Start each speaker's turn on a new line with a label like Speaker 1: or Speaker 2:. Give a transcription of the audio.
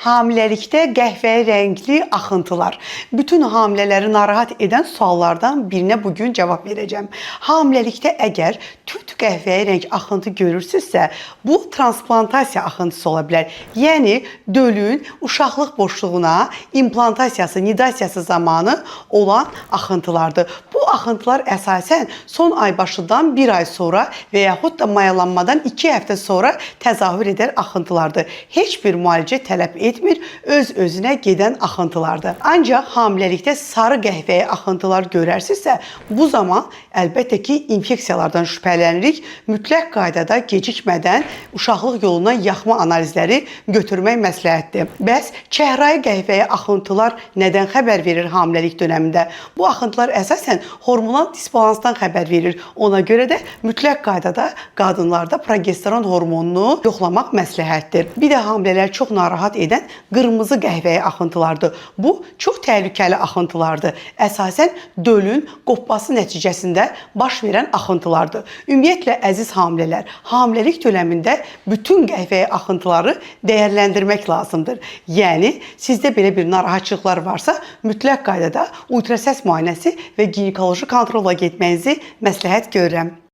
Speaker 1: Hamiləlikdə qəhvəyi rəngli axıntılar. Bütün hamilələri narahat edən suallardan birinə bugün cavab verəcəm. Hamiləlikdə əgər tünd qəhvəyi rəng axıntı görürsünüzsə, bu transplantasiya axıntısı ola bilər. Yəni, dölün uşaqlıq boşluğuna implantasiyası, nidasiyası zamanı olan axıntılardır. Bu axıntılar əsasən son ay başından bir ay sonra və yaxud da mayalanmadan 2 həftə sonra təzahür edən axıntılardır. Heç bir müalicə tələb etmir, öz-özünə gedən axıntılardır. Ancaq hamiləlikdə sarı qəhvəyi axıntılar görərsinizsə, bu zaman əlbəttə ki, infeksiyalardan şübhələnirik. Mütləq qaydada gecikmədən uşaqlıq yolundan yaxma analizləri götürmək məsləhətdir. Bəs çəhrayı qəhvəyi axıntılar nədən xəbər verir hamiləlik dönəmində? Bu axıntılar əsasən hormonal disbalansdan xəbər verir. Ona görə də mütləq qaydada qadınlarda progesteron hormonunu yoxlamaq məsləhətdir. Bir də hamilələr çox narahat edən qırmızı qəhvəyi axıntılardır. Bu, çox təhlükəli axıntılardır. Əsasən dölün qopması nəticəsində baş verən axıntılardır. Ümumiyyətlə, əziz hamilələr, hamiləlik dönəmində bütün qəhvəyi axıntıları dəyərləndirmək lazımdır. Yəni, sizdə belə bir narahatçılıqlar varsa, mütləq qaydada ultrasəs müayinəsi və ginekoloji kontrola getməyinizi məsləhət görürəm.